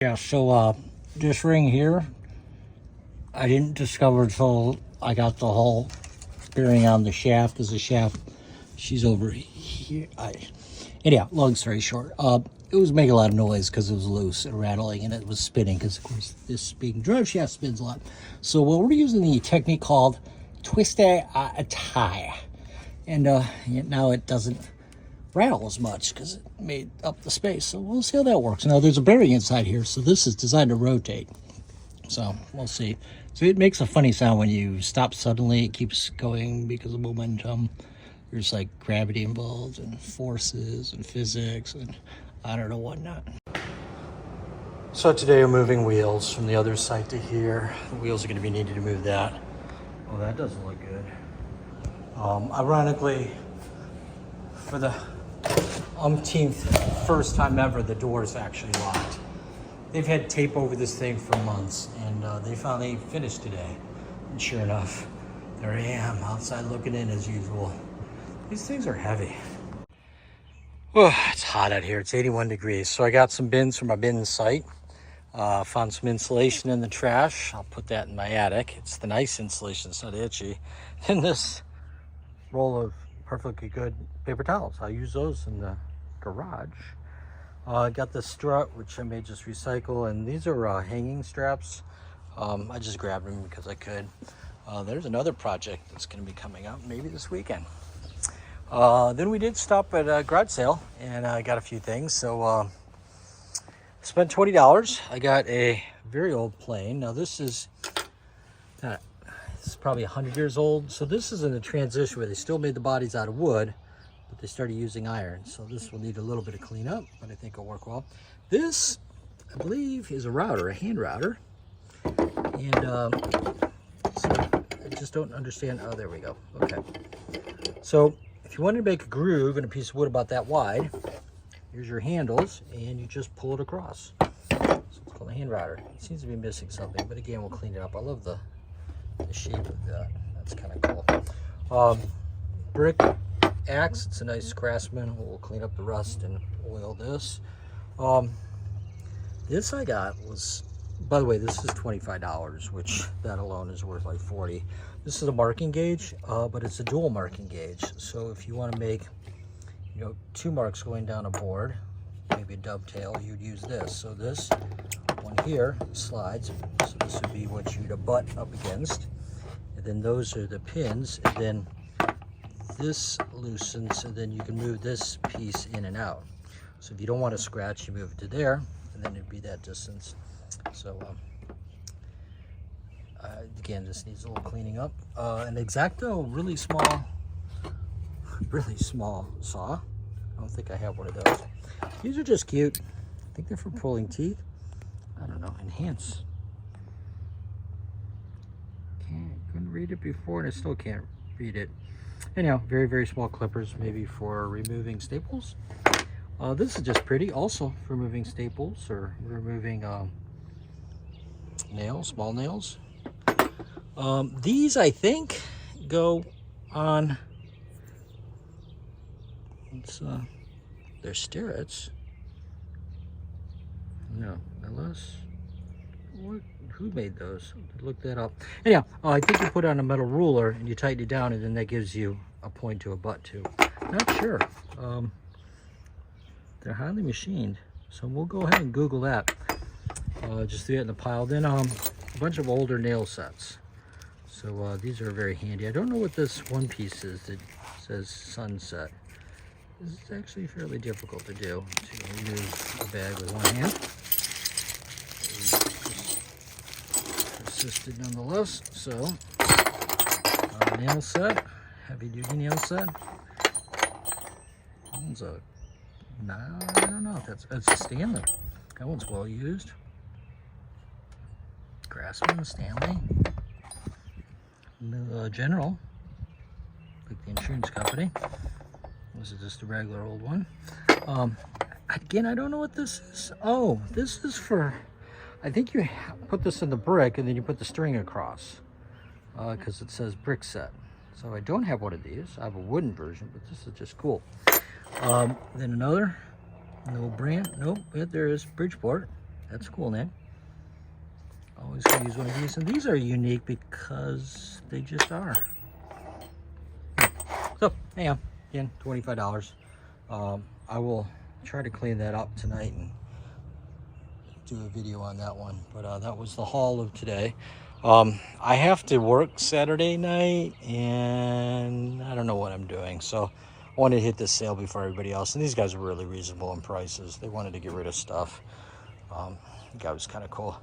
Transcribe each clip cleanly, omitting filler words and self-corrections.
Yeah, so this ring here, I didn't discover until I got the whole bearing on the shaft, because the shaft, she's over here. Anyhow, long story short, it was making a lot of noise because it was loose and rattling, and it was spinning because, of course, this being drive shaft spins a lot. So we're using the technique called twist a tie, and now it doesn't rattle as much because it made up the space. So we'll see how that works. Now there's a bearing inside here, so this is designed to rotate. So we'll see. So it makes a funny sound when you stop suddenly. It keeps going because of momentum. There's like gravity involved and forces and physics and I don't know whatnot. So today we're moving wheels from the other side to here. The wheels are going to be needed to move that. Oh, that doesn't look good. Ironically, for the umpteenth first time ever, the door is actually locked. They've had tape over this thing for months, and they finally finished today. And sure enough, there I am outside looking in as usual. These things are heavy. Oh, it's hot out here. It's 81 degrees. So I got some bins from my bin site. Found some insulation in the trash. I'll put that in my attic. It's the nice insulation. It's not itchy. And this roll of perfectly good paper towels. I'll use those in the garage. I got the strut, which I may just recycle, and these are hanging straps. I just grabbed them because I could. There's another project that's going to be coming up maybe this weekend. Then we did stop at a garage sale, and I got a few things. So spent $20. I got a very old plane. Now this is probably 100 years old. So this is in a transition where they still made the bodies out of wood, but they started using iron. So this will need a little bit of cleanup, but I think it'll work well. This, I believe, is a router, a hand router. And so I just don't understand. Oh, there we go. Okay. So if you want to make a groove in a piece of wood about that wide, here's your handles, and you just pull it across. So it's called a hand router. It seems to be missing something, but again, we'll clean it up. I love the shape of that. That's kind of cool. Brick axe. It's a nice Craftsman. We'll clean up the rust and oil this. This I got was, by the way, this is $25, which that alone is worth like $40. This is a marking gauge, but it's a dual marking gauge. So if you want to make, two marks going down a board, maybe a dovetail, you'd use this. So this one here slides. So this would be what you'd butt up against. And then those are the pins. And then this loosens, and then you can move this piece in and out. So if you don't want to scratch, you move it to there, and then it'd be that distance. So again, this needs a little cleaning up. An X-Acto really small saw. I don't think I have one of those. These are just cute. I think they're for pulling teeth. I don't know. Enhance. Couldn't read it before, and I still can't read it. Anyhow, very, very small clippers, maybe for removing staples. This is just pretty, also for removing staples or removing nails, small nails. These, I think, go on, they're stirrups. No, unless, what, who made those? Look that up. Anyhow, I think you put on a metal ruler and you tighten it down, and then that gives you a point to a butt too. Not sure. They're highly machined, so we'll go ahead and Google that. Just threw it in the pile. Then a bunch of older nail sets. So these are very handy. I don't know what this one piece is that says Sunset. This is actually fairly difficult to do. To use a bag with one hand. Assisted nonetheless. So, nail set, heavy duty nail set. That one's a, I don't know if that's a Stanley. That one's well used. Craftsman, Stanley. General, like the insurance company. This is just a regular old one. Again, I don't know what this is. Oh, this is for, I think you put this in the brick and then you put the string across because it says brick set. So I don't have one of these. I have a wooden version, but this is just cool. Then another, no brand, nope, but there is Bridgeport. That's a cool name. Always gonna use one of these, and these are unique because they just are. So, anyhow, again, $25. I will try to clean that up tonight and do a video on that one. But that was the haul of today. I have to work Saturday night, and I don't know what I'm doing. So I wanted to hit this sale before everybody else. And these guys are really reasonable in prices. They wanted to get rid of stuff. The guy was kind of cool.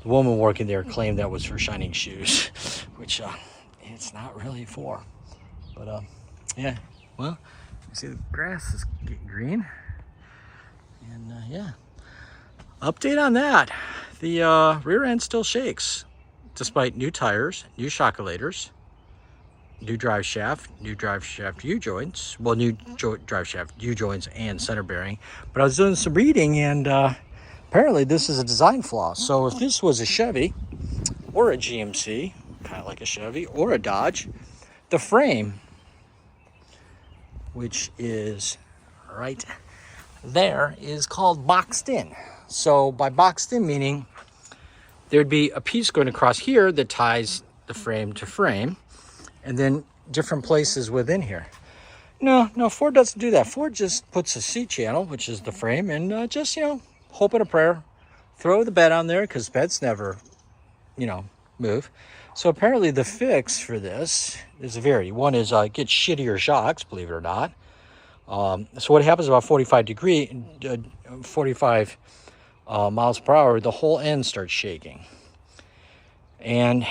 The woman working there claimed that was for shining shoes, which it's not really for. But yeah, well, you see the grass is getting green. And yeah, update on that. The rear end still shakes, despite new tires, new shockulators, new drive shaft U-joints. Well, new drive shaft U-joints and center bearing. But I was doing some reading, and apparently this is a design flaw. So if this was a Chevy or a GMC, kind of like a Chevy or a Dodge, the frame, which is right there, is called boxed in. So by boxed in, meaning there'd be a piece going across here that ties the frame to frame, and then different places within here. No, Ford doesn't do that. Ford just puts a C channel, which is the frame, and just, hope and a prayer, throw the bed on there, because beds never, move. So apparently the fix for this is a variety. One is get shittier shocks, believe it or not. So what happens about 45 miles per hour, the whole end starts shaking. And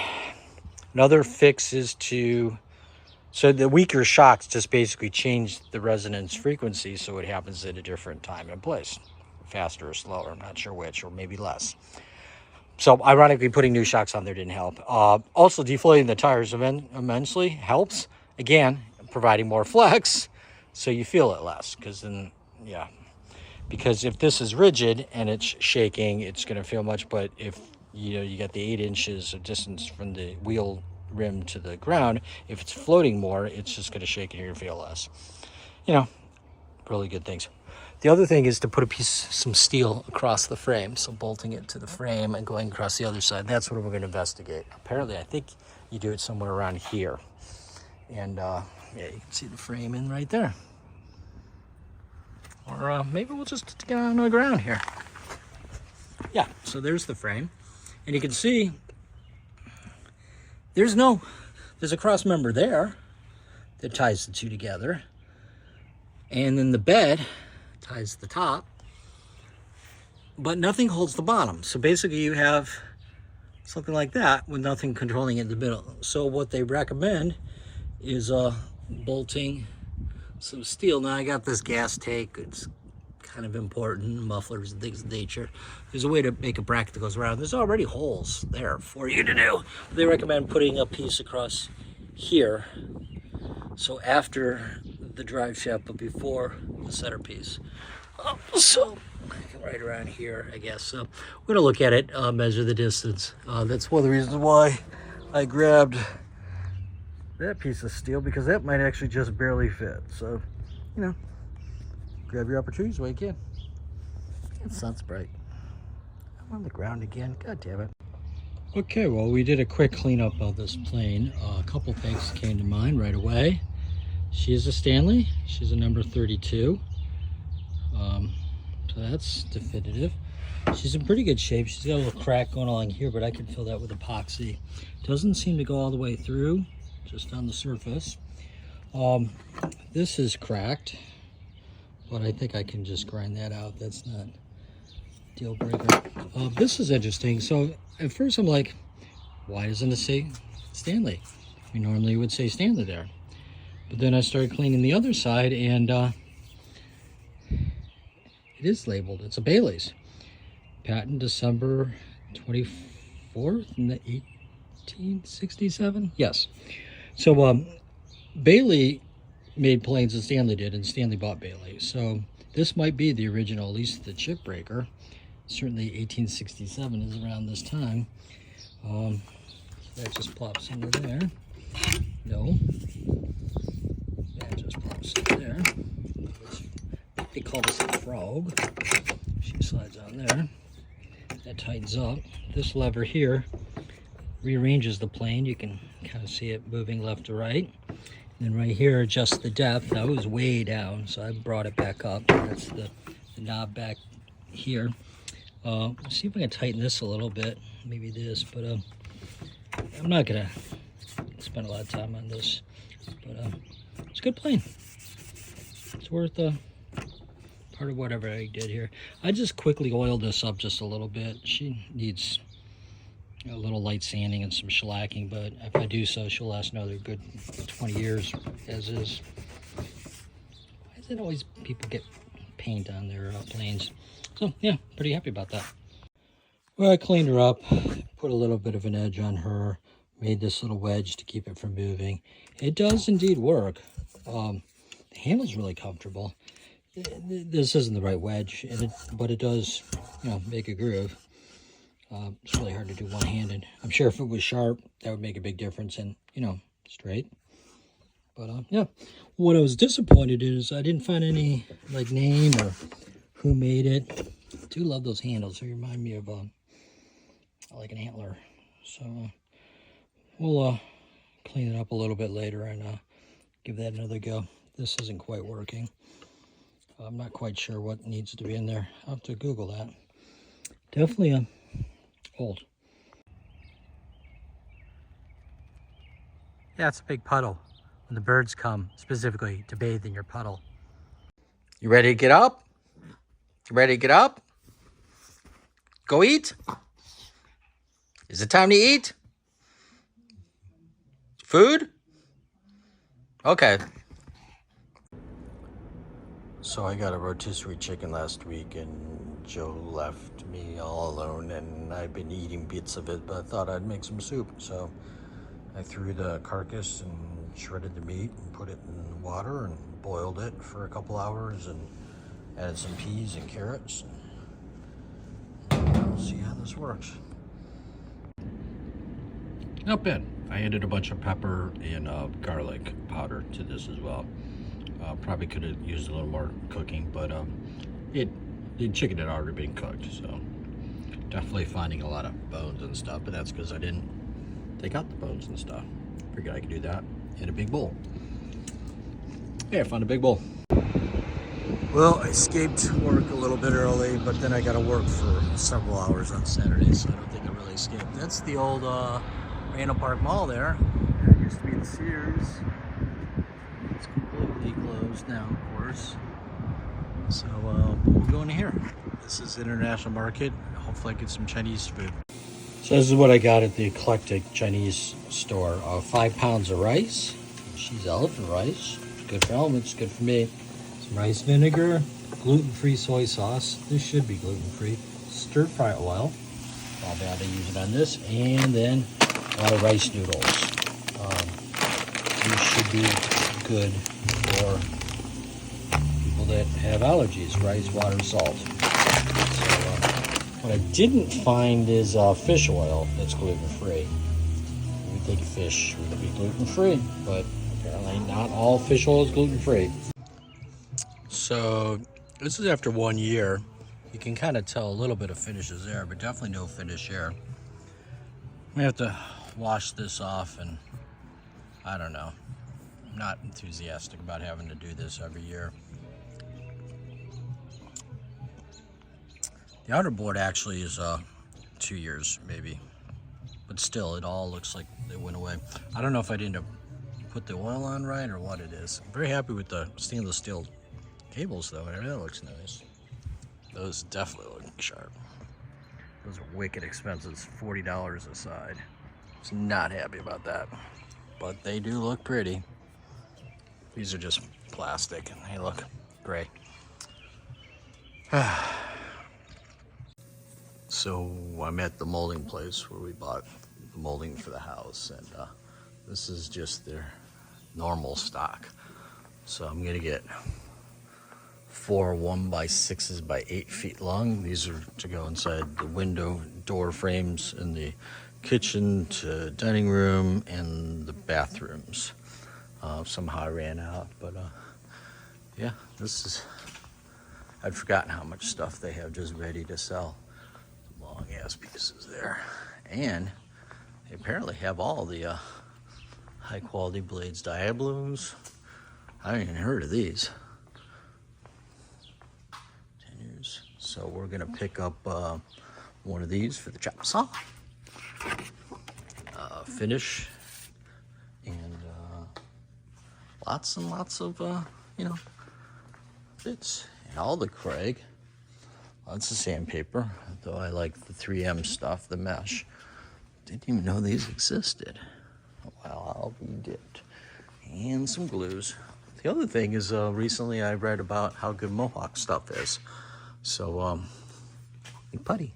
another fix is so the weaker shocks just basically change the resonance frequency so it happens at a different time and place. Faster or slower, I'm not sure which, or maybe less. So ironically, putting new shocks on there didn't help. Also, deflating the tires immensely helps. Again, providing more flex so you feel it less. Because then, because if this is rigid and it's shaking, it's going to feel much. But if you got the 8 inches of distance from the wheel rim to the ground, if it's floating more, it's just going to shake and you're going to feel less. Really good things. The other thing is to put some steel across the frame, so bolting it to the frame and going across the other side. That's what we're going to investigate. Apparently, I think you do it somewhere around here. And yeah, you can see the frame in right there. Or maybe we'll just get on the ground here. Yeah, so there's the frame. And you can see there's a cross member there that ties the two together. And then the bed ties the top, but nothing holds the bottom. So basically you have something like that with nothing controlling it in the middle. So what they recommend is bolting some steel. Now I got this gas tank. It's kind of important, mufflers and things of nature. There's a way to make a bracket that goes around. There's already holes there for you to do. They recommend putting a piece across here, so after the drive shaft but before the centerpiece. So right around here, I guess. So we're gonna look at it, measure the distance. That's one of the reasons why I grabbed that piece of steel, because that might actually just barely fit. So, grab your opportunities while you can. The sun's bright. I'm on the ground again. God damn it. Okay, well, we did a quick cleanup of this plane. A couple things came to mind right away. She is a Stanley. She's a number 32. So that's definitive. She's in pretty good shape. She's got a little crack going along here, but I can fill that with epoxy. Doesn't seem to go all the way through, just on the surface. This is cracked, but I think I can just grind that out. That's not a deal breaker. This is interesting. So at first I'm like, why doesn't it say Stanley? We normally would say Stanley there. But then I started cleaning the other side, and it is labeled. It's a Bailey's. Patent December 24th, 1867? Yes. So Bailey made planes and Stanley did, and Stanley bought Bailey. So this might be the original, at least the chip breaker. Certainly 1867 is around this time. So that just plops into there. No. That just plops in there. They call this a frog. She slides on there. That tightens up. This lever here rearranges the plane. You can kind of see it moving left to right. And then right here, adjust the depth. That was way down, so I brought it back up. That's the knob back here. Let's see if I can tighten this a little bit. Maybe this, but I'm not gonna spend a lot of time on this. But it's a good plane. It's worth part of whatever I did here. I just quickly oiled this up just a little bit. She needs a little light sanding and some shellacking, but if I do so, she'll last another good 20 years as is. Why is it always people get paint on their planes? So yeah, pretty happy about that. Well, I cleaned her up, put a little bit of an edge on her, made this little wedge to keep it from moving. It does indeed work. The handle's really comfortable. This isn't the right wedge, but it does, make a groove. It's really hard to do one-handed. I'm sure if it was sharp, that would make a big difference, and straight. But yeah, what I was disappointed in is I didn't find any name or who made it. I do love those handles. They remind me of like an antler. So we'll clean it up a little bit later and give that another go. This isn't quite working. I'm not quite sure what needs to be in there. I'll have to Google that. Definitely old. Yeah, it's a big puddle when the birds come specifically to bathe in your puddle. You ready to get up? You ready to get up? Go eat? Is it time to eat? Food? Okay. So I got a rotisserie chicken last week, and Joe left me all alone, and I've been eating bits of it, but I thought I'd make some soup. So I threw the carcass and shredded the meat and put it in water and boiled it for a couple hours and added some peas and carrots. We'll see how this works. Not bad. I added a bunch of pepper and garlic powder to this as well. Probably could have used a little more cooking, but the chicken had already been cooked, so definitely finding a lot of bones and stuff, but that's because I didn't take out the bones and stuff. Figured I could do that in a big bowl. Yeah, I found a big bowl. Well, I escaped work a little bit early, but then I got to work for several hours on Saturday, so I don't think I really escaped. That's the old Randall Park Mall there. It used to be the Sears. It's completely closed now, of course. So we're going to here. This is International Market. Hopefully I get some Chinese food. So this is what I got at the eclectic Chinese store. 5 pounds of rice. She's elephant rice. Good for elements, good for me. Some rice vinegar, gluten-free soy sauce. This should be gluten-free. Stir-fry oil. All bad I use it on this. And then a lot of rice noodles. These should be good for people that have allergies. Rice, water, salt. So what I didn't find is fish oil that's gluten-free. You would think fish would be gluten-free, but apparently not all fish oil is gluten-free. So this is after 1 year. You can kind of tell a little bit of finishes there, but definitely no finish here. I have to wash this off, and I don't know. I'm not enthusiastic about having to do this every year. The outer board actually is 2 years maybe, but still it all looks like it went away. I don't know if I didn't put the oil on right or what it is. I'm very happy with the stainless steel cables though. That looks nice. Those definitely look sharp. Those are wicked expensive. It's $40 a side. I was not happy about that, but they do look pretty. These are just plastic and they look great. So I'm at the molding place where we bought the molding for the house, and this is just their normal stock. So I'm gonna get 4 1x6s by 8 feet long. These are to go inside the window door frames in the kitchen to dining room and the bathrooms. Somehow I ran out, but yeah, this is, I'd forgotten how much stuff they have just ready to sell. Long ass pieces there, and they apparently have all the high quality blades. Diablos, I haven't even heard of these. 10 years. So we're gonna pick up one of these for the chop saw, finish, and lots and lots of you know, bits, and all the Craig. Lots of sandpaper, though I like the 3M stuff, the mesh. Didn't even know these existed. Well, I'll be dipped. And some glues. The other thing is, recently I read about how good Mohawk stuff is. So, putty.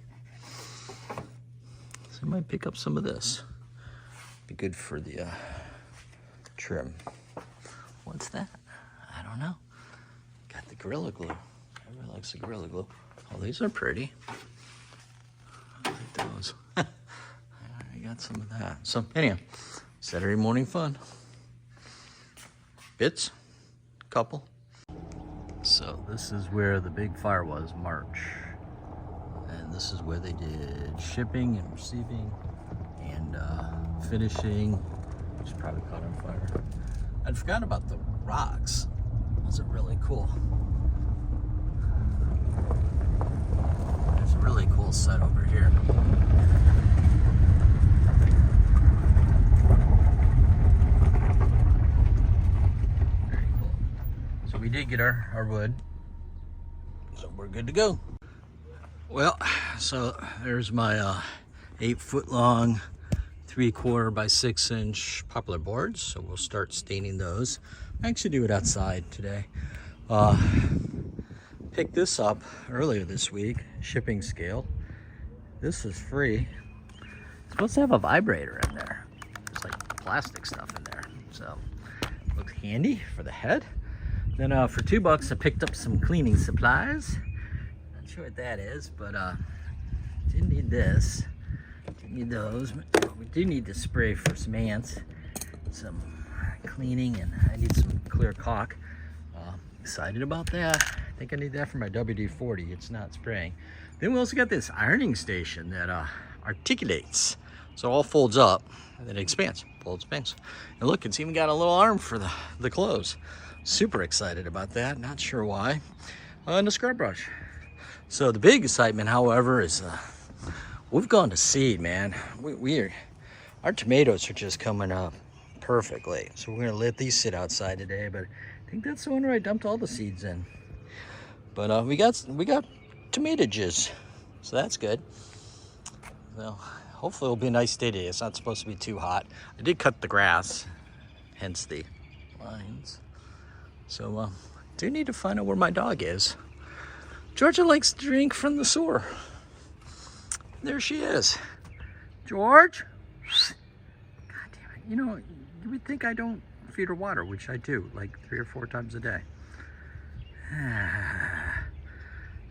So I might pick up some of this. Be good for the trim. What's that? I don't know. Got the Gorilla Glue. Everyone likes the Gorilla Glue. Oh, these are pretty. I like those. I got some of that. So anyhow, Saturday morning fun. Bits, couple. So this is where the big fire was, March. And this is where they did shipping and receiving and finishing, which probably caught on fire. I'd forgotten about the rocks. Those are really cool. There's a really cool set over here. Very cool. So we did get our wood. So we're good to go. Well, so there's my 8 foot long, 3/4 by 6 inch poplar boards. So we'll start staining those. I actually do it outside today. Picked this up earlier this week, shipping scale. This is free. It's supposed to have a vibrator in there. There's like plastic stuff in there. So looks handy for the head. Then for $2 I picked up some cleaning supplies. Not sure what that is, but didn't need this. Didn't need those. But we do need to spray for some ants, some cleaning, and I need some clear caulk. Excited about that. I think I need that for my WD-40. It's not spraying. Then we also got this ironing station that articulates. So it all folds up and then it expands. Folds, expands. And look, it's even got a little arm for the clothes. Super excited about that. Not sure why. And the scrub brush. So the big excitement, however, is we've gone to seed, man. Our tomatoes are just coming up perfectly. So we're gonna let these sit outside today, but I think that's the one where I dumped all the seeds in. But we got tomato jizz, so that's good. Well, hopefully it'll be a nice day today. It's not supposed to be too hot. I did cut the grass, hence the lines. So do need to find out where my dog is. Georgia likes to drink from the sewer. There she is. George? God damn it. You know, you would think I don't feed her water, which I do, like 3 or 4 times a day.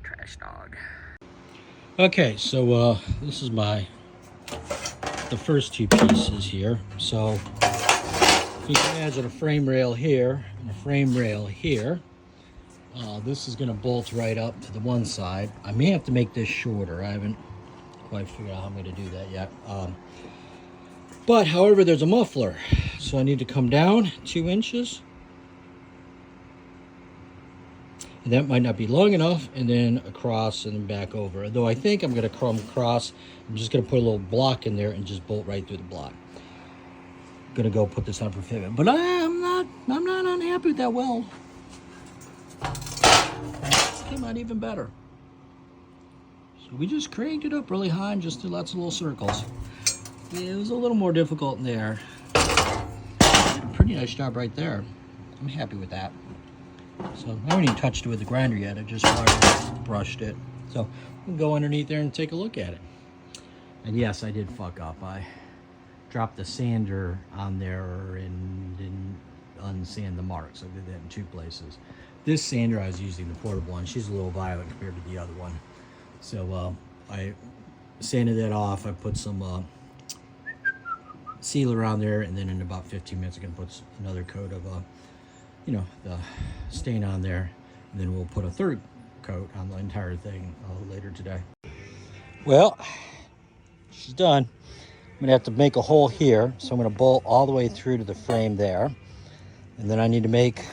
Trash dog. Okay, so this is the first 2 pieces here. So you can imagine a frame rail here and a frame rail here. This is going to bolt right up to the one side. I may have to make this shorter. I haven't quite figured out how I'm going to do that yet. But however, there's a muffler, so I need to come down 2 inches. And that might not be long enough, and then across and then back over. Though I think I'm going to come across. I'm just going to put a little block in there and just bolt right through the block. I'm going to go put this on for fitment, but I'm not unhappy with that weld. This came out even better. So we just cranked it up really high and just did lots of little circles. Yeah, it was a little more difficult in there. Pretty nice job right there. I'm happy with that. So I haven't even touched it with the grinder yet. I just brushed it. So we'll go underneath there and take a look at it. And yes, I did fuck up. I dropped the sander on there and didn't unsand the marks. I did that in 2 places. This sander I was using, the portable one, she's a little violent compared to the other one. So I sanded that off. I put some sealer on there, and then in about 15 minutes I'm gonna put another coat of you know, the stain on there, and then we'll put a 3rd coat on the entire thing later today. Well, she's done. I'm gonna have to make a hole here, so I'm gonna bolt all the way through to the frame there, and then I need to make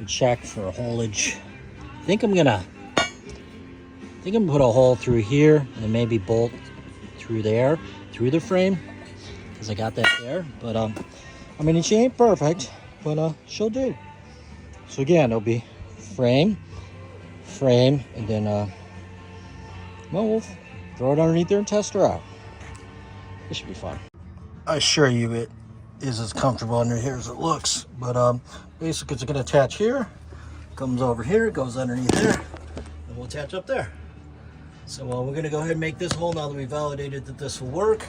a check for a holage. I think I'm gonna put a hole through here, and then maybe bolt through there, through the frame, because I got that there. But I mean, she ain't perfect, but she'll do. So again, it'll be frame, and then well, we'll throw it underneath there and test her out. This should be fun. I assure you it is as comfortable under here as it looks. But basically it's gonna attach here, comes over here, goes underneath there, and we'll attach up there. So we're gonna go ahead and make this hole now that we validated that this will work.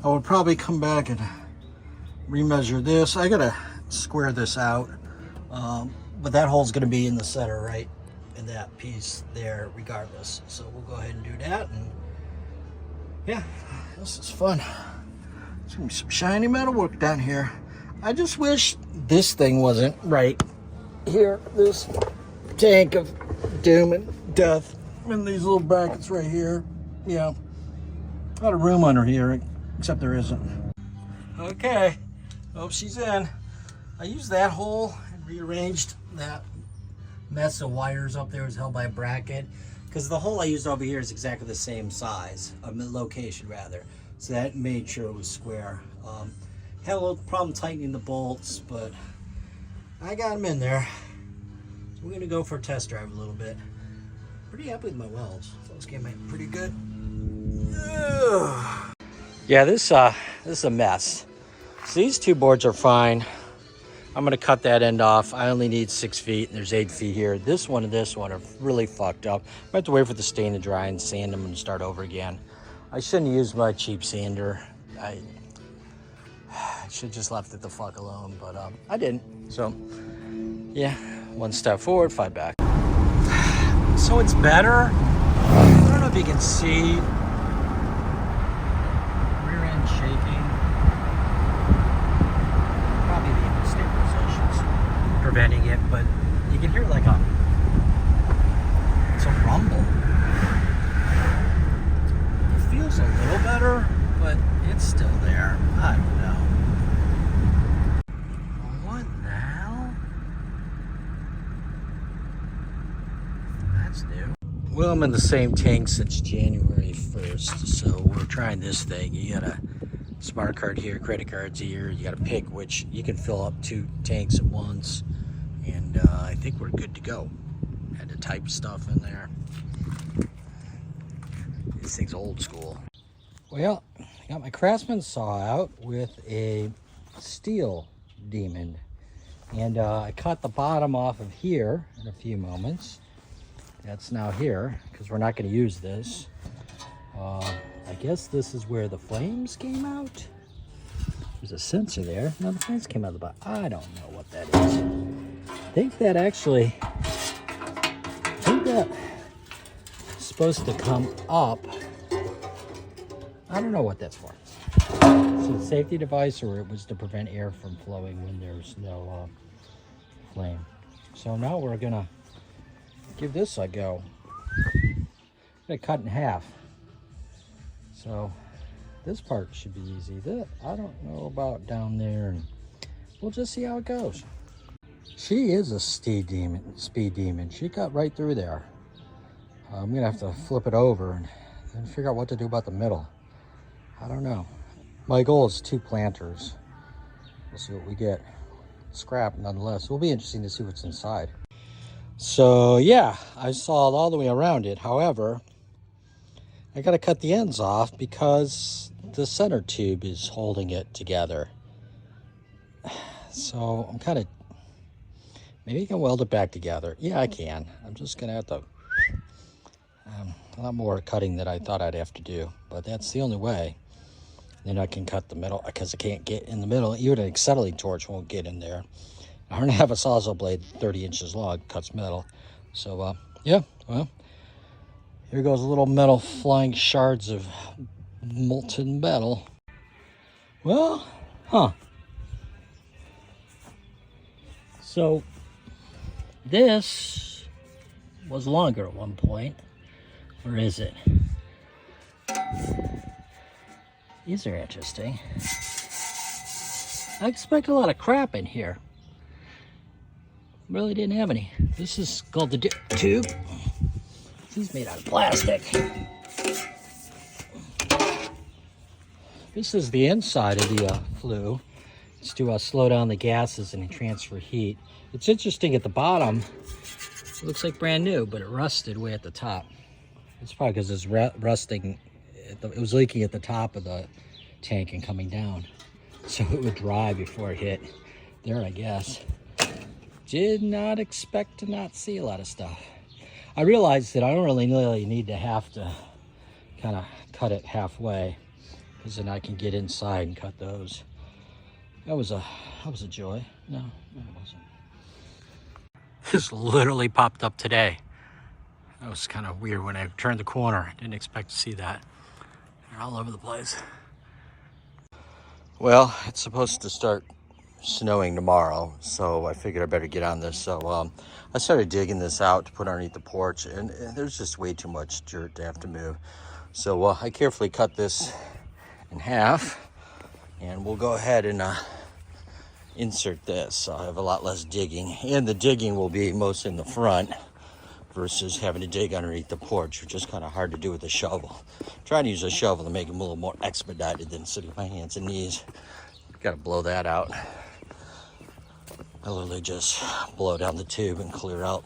I would probably come back and remeasure this. I gotta square this out, but that hole's going to be in the center, right in that piece there regardless. So we'll go ahead and do that, and yeah, this is fun. There's gonna be some shiny metal work down here. I just wish this thing wasn't right here, this tank of doom and death, and these little brackets right here. Yeah, a lot of room under here, except there isn't. Okay, hope she's in. I used that hole and rearranged that mess of wires up there. Was held by a bracket, because the hole I used over here is exactly the same size, location rather. So that made sure it was square. Had a little problem tightening the bolts, but I got them in there. So we're gonna go for a test drive a little bit. Pretty happy with my welds. Those came out pretty good. Ugh. Yeah, this is a mess. So these 2 boards are fine. I'm gonna cut that end off. I only need 6 feet, and there's 8 feet here. This one and this one are really fucked up. I have to wait for the stain to dry and sand them and start over again. I shouldn't use my cheap sander. I should just left it the fuck alone, but I didn't. So yeah, 1 step forward, 5 back. So it's better. I don't know if you can see. Rear end shaking. Probably the stabilization's preventing it, but you can hear like it's a rumble. It feels a little better, but it's still there. I don't know. What the hell? That's new. Well, I'm in the same tank since January 1st, so we're trying this thing. You got a smart card here, credit cards here. You got to pick which. You can fill up 2 tanks at once, and I think we're good to go. Had to type stuff in there. This thing's old school. Well, I got my Craftsman saw out with a steel Demon, and I cut the bottom off of here in a few moments. That's now here because we're not going to use this. I guess this is where the flames came out. There's a sensor there. No, the flames came out of the bottom. I don't know what that is. I think that's supposed to come up. I don't know what that's for. It's a safety device, or it was to prevent air from flowing when there's no flame. So now we're gonna give this a go. I'm gonna cut in half. So This part should be easy. I don't know about down there, and we'll just see how it goes. She is a speed demon. She got right through there. I'm gonna have to flip it over and then figure out what to do about the middle. I don't know. My goal is 2 planters. We'll see what we get. Scrap nonetheless. It will be interesting to see what's inside. So yeah, I sawed all the way around it. However, I gotta cut the ends off because the center tube is holding it together. So I'm kind of, maybe I can weld it back together. Yeah, I can. I'm just gonna have to, a lot more cutting than I thought I'd have to do, but that's the only way. Then I can cut the middle, because I can't get in the middle. Even an acetylene torch won't get in there. I don't have a Sawzall blade 30 inches long, cuts metal. So yeah, well, here goes a little metal flying shards of molten metal. Well, so this was longer at one point. Or is it? These are interesting. I expect a lot of crap in here. Really didn't have any. This is called the tube. This is made out of plastic. This is the inside of the flue. It's to slow down the gases and transfer heat. It's interesting at the bottom. It looks like brand new, but it rusted way at the top. It's probably because it's rusting. It was leaking at the top of the tank and coming down. So it would dry before it hit there, I guess. Did not expect to not see a lot of stuff. I realized that I don't really need to have to kind of cut it halfway, because then I can get inside and cut those. That was a joy. No, it wasn't. This literally popped up today. That was kind of weird when I turned the corner. Didn't expect to see that. They're all over the place. Well, it's supposed to start snowing tomorrow, so I figured I better get on this. So I started digging this out to put underneath the porch, and there's just way too much dirt to have to move. So I carefully cut this in half, and we'll go ahead and insert this. So I have a lot less digging, and the digging will be most in the front versus having to dig underneath the porch, which is kind of hard to do with a shovel. Trying to use a shovel to make them a little more expedited than sitting on my hands and knees. Got to blow that out. I literally just blow down the tube and clear out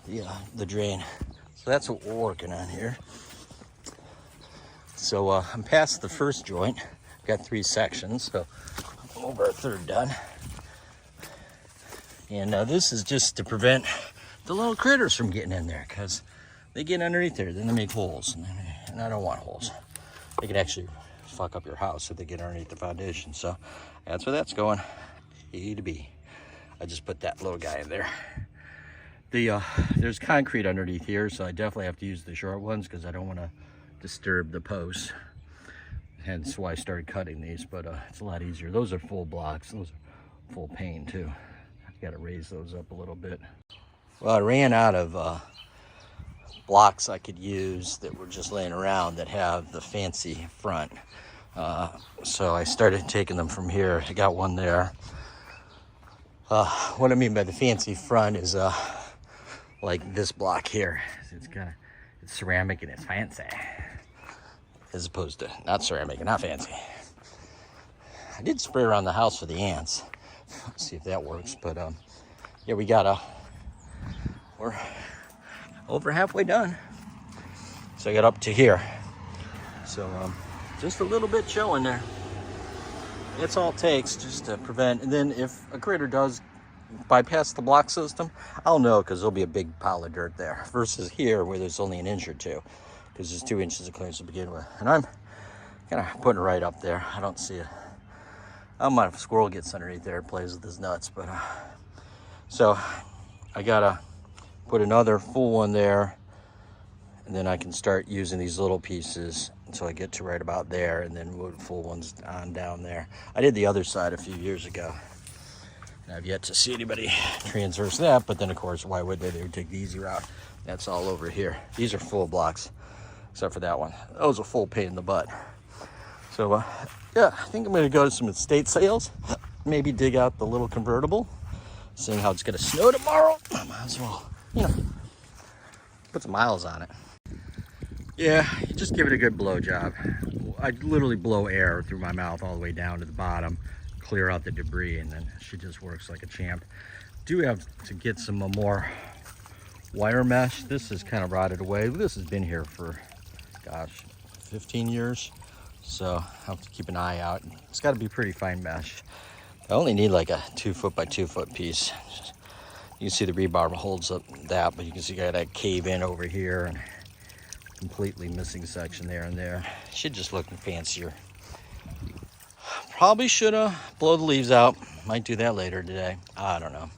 the drain. So that's what we're working on here. So I'm past the first joint. Got 3 sections, so I'm over a third done. And this is just to prevent the little critters from getting in there, because they get underneath there, then they make holes, and I don't want holes. They could actually fuck up your house if they get underneath the foundation. So that's where that's going, A to B. I just put that little guy in there. There's concrete underneath here, so I definitely have to use the short ones because I don't want to disturb the posts. Hence why I started cutting these, but it's a lot easier. Those are full blocks. Those are full pane too. I've got to raise those up a little bit. Well, I ran out of blocks I could use that were just laying around that have the fancy front. So I started taking them from here. I got one there. What I mean by the fancy front is like this block here. It's ceramic and it's fancy, as opposed to not ceramic and not fancy. I did spray around the house for the ants. Let's see if that works. But yeah, we're over halfway done. So I got up to here. So just a little bit showing there. That's all it takes, just to prevent. And then if a critter does bypass the block system, I'll know, because there'll be a big pile of dirt there. Versus here, where there's only an inch or two, because there's 2 inches of clearance to begin with. And I'm kind of putting it right up there. I don't see it. I don't mind if a squirrel gets underneath there and plays with his nuts, but so I gotta put another full one there, and then I can start using these little pieces until I get to right about there, and then put full ones on down there. I did the other side a few years ago, and I've yet to see anybody transverse that, but then of course, why would they? They would take the easy route. That's all over here. These are full blocks, except for that one. That was a full pain in the butt. So yeah, I think I'm gonna go to some estate sales, maybe dig out the little convertible, seeing how it's gonna snow tomorrow. I might as well, you know, put some miles on it. Yeah, just give it a good blow job. I literally blow air through my mouth all the way down to the bottom, clear out the debris, and then she just works like a champ. Do have to get some more wire mesh. This is kind of rotted away. This has been here for, gosh, 15 years. So I have to keep an eye out. It's got to be pretty fine mesh. I only need like a 2 foot by 2 foot piece. You can see the rebar holds up that, but you can see I got that cave in over here and completely missing section there and there. Should just look fancier. Probably should have blow the leaves out. Might do that later today. I don't know.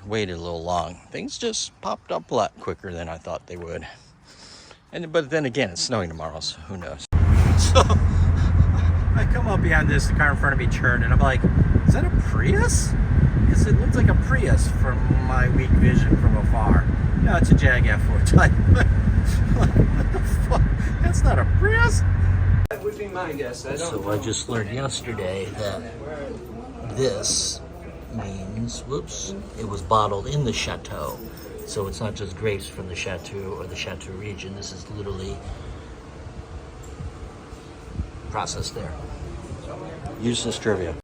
Waited a little long. Things just popped up a lot quicker than I thought they would. But then again, it's snowing tomorrow, so who knows. So I come up behind this, the car in front of me turned, and I'm like, is that a Prius? Because it looks like a Prius from my weak vision from afar. No, it's a Jag F4 type. Like, what the fuck? That's not a Prius? That would be my guess. So I just learned yesterday that this means, whoops, it was bottled in the chateau. So it's not just grapes from the chateau or the chateau region. This is literally processed there. Useless trivia.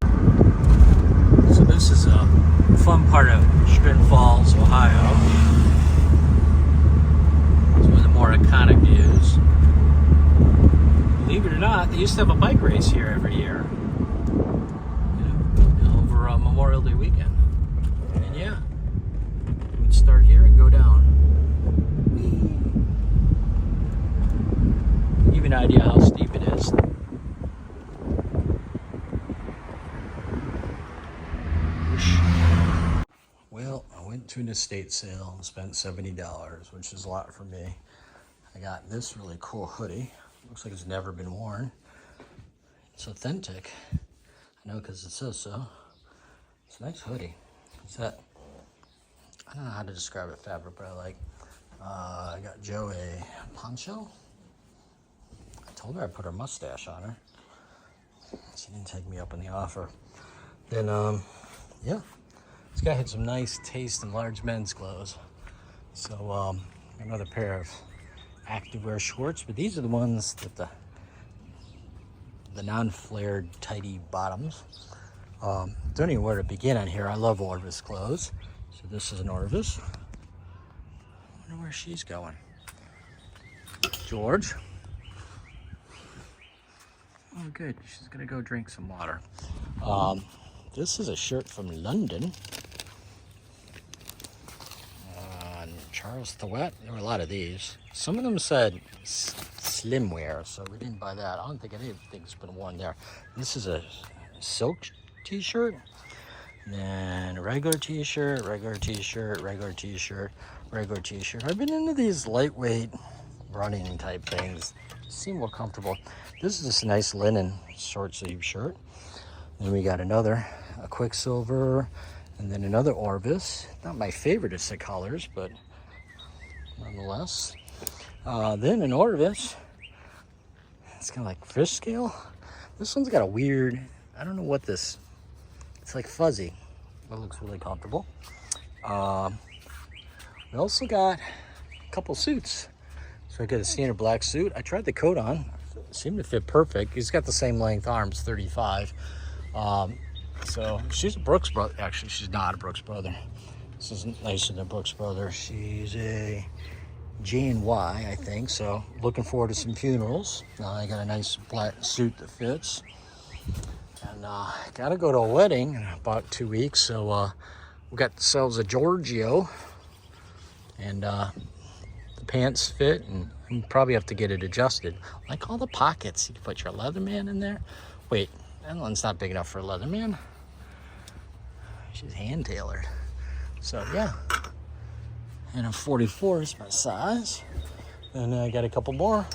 So this is a fun part of Strin Falls, Ohio. It's one of the more iconic views. Believe it or not, they used to have a bike race here every year. Over Memorial Day weekend. And yeah, we'd start here and go down. Give you an idea how steep it is. Well, I went to an estate sale and spent $70, which is a lot for me. I got this really cool hoodie. Looks like it's never been worn. It's authentic. I know because it says so. It's a nice hoodie. It's that, I don't know how to describe it, fabric, but I like. I got Joe a poncho. I told her I'd put her mustache on her. She didn't take me up on the offer. Then, yeah. This guy had some nice taste in large men's clothes. So, another pair of activewear shorts, but these are the ones that the non-flared tidy bottoms. Don't even know where to begin on here. I love Orvis clothes. So this is an Orvis. I wonder where she's going. George. Oh, good. She's gonna go drink some water. This is a shirt from London. Charles Thwett. There were a lot of these. Some of them said slim wear, so we didn't buy that. I don't think anything's been worn there. This is a silk t-shirt. Then a regular t-shirt, regular t-shirt, regular t-shirt, regular t-shirt. I've been into these lightweight running type things. Seem more comfortable. This is just a nice linen short sleeve shirt. Then we got another, a Quicksilver, and then another Orvis. Not my favorite of the colors, but nonetheless. Then an Orvis. It's kind of like fish scale. This one's got a weird, I don't know what this, it's like fuzzy, but it looks really comfortable. We also got a couple suits. So I got a standard black suit. I tried the coat on. It seemed to fit perfect. He's got the same length arms, 35. So she's a Brooks brother. Actually, she's not a Brooks brother. This is nicer than Brooks brother. She's a J&Y, I think. So looking forward to some funerals. I got a nice black suit that fits. And got to go to a wedding in about 2 weeks. So we got ourselves a Giorgio. And the pants fit, and you probably have to get it adjusted. Like all the pockets. You can put your Leatherman in there. Wait, that one's not big enough for a Leatherman. She's hand-tailored. So, yeah. And a 44 is my size. And I got a couple more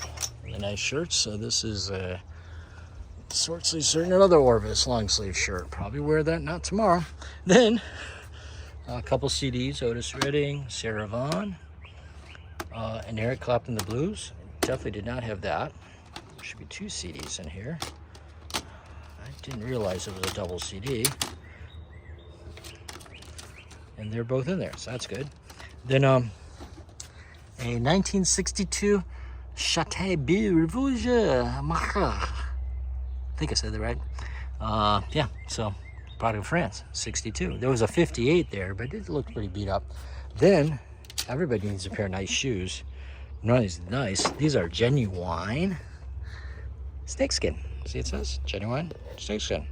really nice shirts. So this is a short sleeve shirt and another Orvis long sleeve shirt. Probably wear that not tomorrow. Then a couple CDs, Otis Redding, Sarah Vaughan, and Eric Clapton the Blues. Definitely did not have that. There should be 2 CDs in here. I didn't realize it was a double CD. And they're both in there, so that's good. Then a 1962 Château Rouge Macher. I think I said that right. Yeah, so product of France, 62. There was a 58 there, but it looked pretty beat up. Then everybody needs a pair of nice shoes. Nice. These are genuine snakeskin. See, it says genuine snakeskin.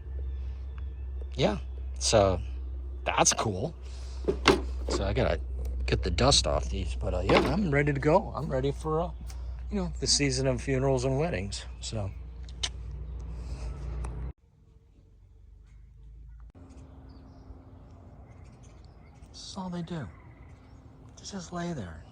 Yeah, so that's cool. So I gotta get the dust off these, but yeah, I'm ready to go. I'm ready for the season of funerals and weddings. So this is all they do. They just lay there.